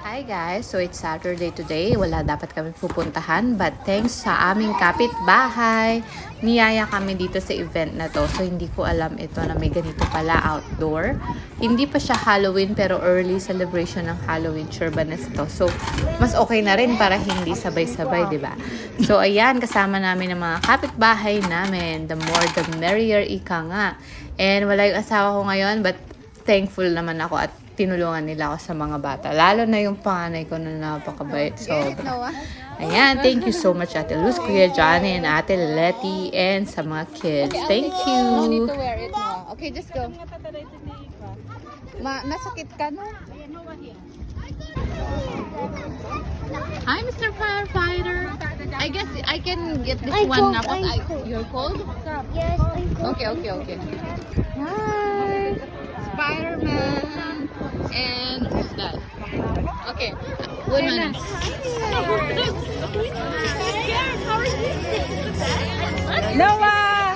Hi guys! So it's Saturday today. Wala dapat kami pupuntahan but thanks sa aming kapitbahay, niyaya kami dito sa event na to. So hindi ko alam ito na may ganito pala outdoor. Hindi pa siya Halloween pero early celebration ng Halloween Churbanes to. So mas okay na rin para hindi sabay-sabay, di ba? So ayan, kasama namin ang mga kapitbahay namin. The more the merrier, ika nga. And wala yung asawa ko ngayon but thankful naman ako at tinulungan nila ako sa mga bata. Lalo na yung panganay ko na napakabait. So, ayan, thank you so much Ate Luz, Kuya Johnny, and Ate Letty, and sa mga kids. Thank you! You need to wear it mo. Okay, just go. Nasakit ka, no? Hi, Mr. Firefighter! I guess I can get this I'm one cold, na. I'm cold. You're cold? Yes, I'm cold. Okay. Hi! Spider-Man! And who's that? Okay. Woman. Noah!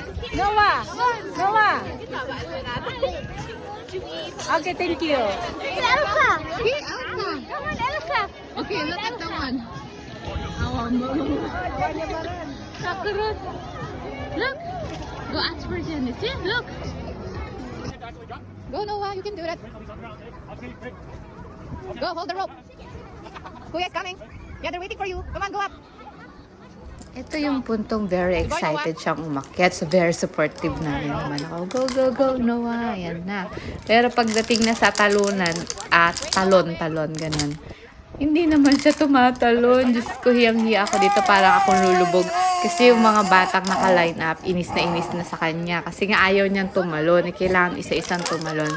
Okay, thank you. Elsa! Hey, Elsa! Come on, Elsa! Okay, look at the one. Sakurot. Look. Go ask for Jenny. See? Look. Go, Noah. You can do that. Go, hold the rope. Kuya's coming. Yeah, they're waiting for you. Come on, go up. Ito yung puntong very excited siyang umakyat. So, very supportive na rin naman ako. Go, Noah. Ayan na. Pero pagdating na sa talunan, talon, ganun. Hindi naman siya tumatalon. Diyos ko, hiyang-hiya ako dito. Parang akong lulubog. Kasi yung mga batang naka-line up, inis na sa kanya. Kasi nga ayaw niyang tumalon. Kailangan isa-isang tumalon.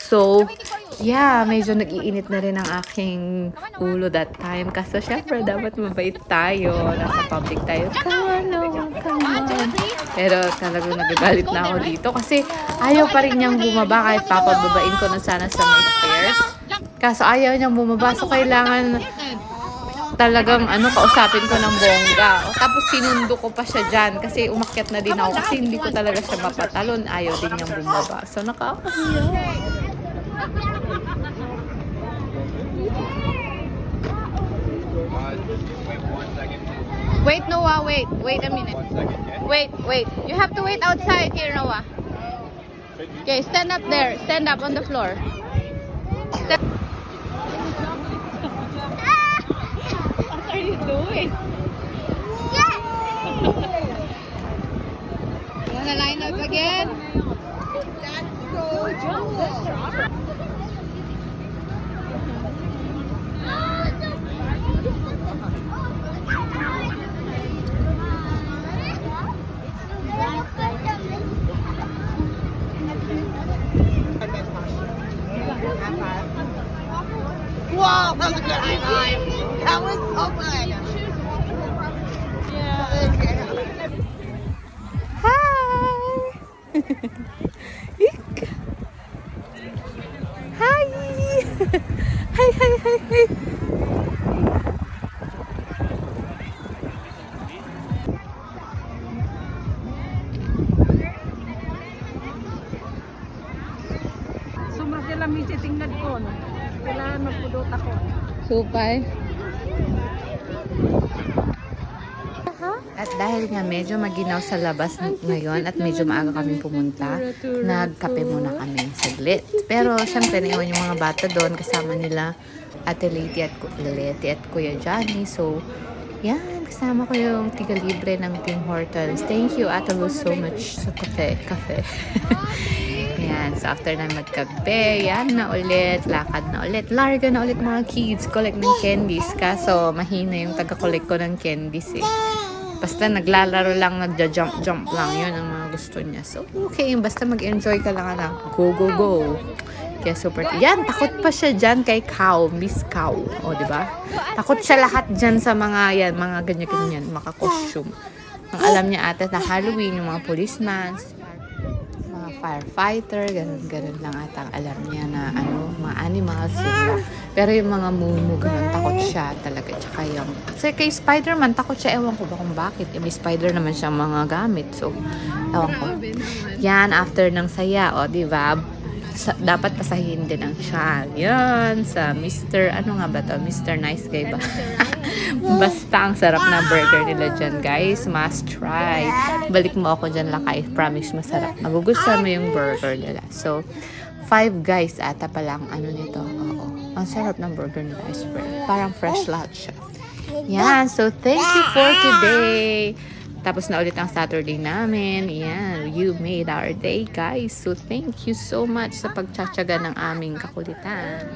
So, yeah, medyo nag-iinit na rin ang aking ulo that time. Kaso, syempre, dapat mabait tayo. Nasa public tayo. Come on. Pero talagang nagagalit na ako dito. Kasi ayaw pa rin niyang bumaba kahit papababain ko na sana sa may stairs. Kaso ayaw niyang bumaba. So, kailangan talagang kausapin ko ng bongga. Tapos sinundo ko pa siya dyan kasi umakyat na din ako kasi hindi ko talaga siya mapatalon. Ayaw din niyang bumaba. So, nakakahiya. Wait, Noah, wait. Wait a minute. Wait. You have to wait outside here, Noah. Okay, stand up there. Stand up on the floor. What are you doing? You wanna line up again? That's so cool. Wow, that was a good high five. That was so good. Hi! Hi! Sumakilami si tingnan ko. Kailangan magpudot ako. Supay. At dahil nga medyo maginaw sa labas ngayon at medyo maaga kami pumunta, nagkape muna kami saglit. Pero syempre naiwan yung mga bata doon kasama nila Ate Letty at Kuya Johnny. So, yan, kasama ko yung tiga libre ng Tim Hortons. Thank you Ate Luz so much sa kape. Yan, so after na magkape, yan na ulit, lakad na ulit, larga na ulit mga kids, collect ng candies. Kaso mahina yung taga-collect ko ng candies eh. Basta naglalaro lang, nagja-jump lang, yun ang mga gusto niya. So, okay, basta mag-enjoy ka lang. Go. Kaya super, yan, takot pa siya dyan kay Cow, Miss Cow. O, diba? Takot siya lahat dyan sa mga, yan, mga ganyan-ganyan, mga costume. Ang alam niya ata na Halloween, yung mga policeman, mga firefighter, ganun lang ata ang alam niya na mga animals. Pero yung mga mumu, ganun, takot siya talaga. Tsaka yung, kasi kay Spider-Man, takot siya, ewan ko ba kung bakit. May spider naman siyang mga gamit. So, ewan ko. Yan, after ng saya, o, diba? dapat pasahin din ang tiyan. Yan, sa Mr. Ano nga ba to? Mr. Nice Guy ba? Basta ang sarap na burger nila dyan, guys. Must try. Balik mo ako dyan, Lakay. Promise, masarap. Magugustuhan mo yung burger nila. So, 5 guys ata pala ang ano nito. Oo. Ang sarap ng burger nila. I swear. Parang fresh lahat siya. Yan. So, thank you for today. Tapos na ulit ang Saturday namin. Yan, you made our day, guys. So, thank you so much sa pagtsatsaga ng aming kakulitan.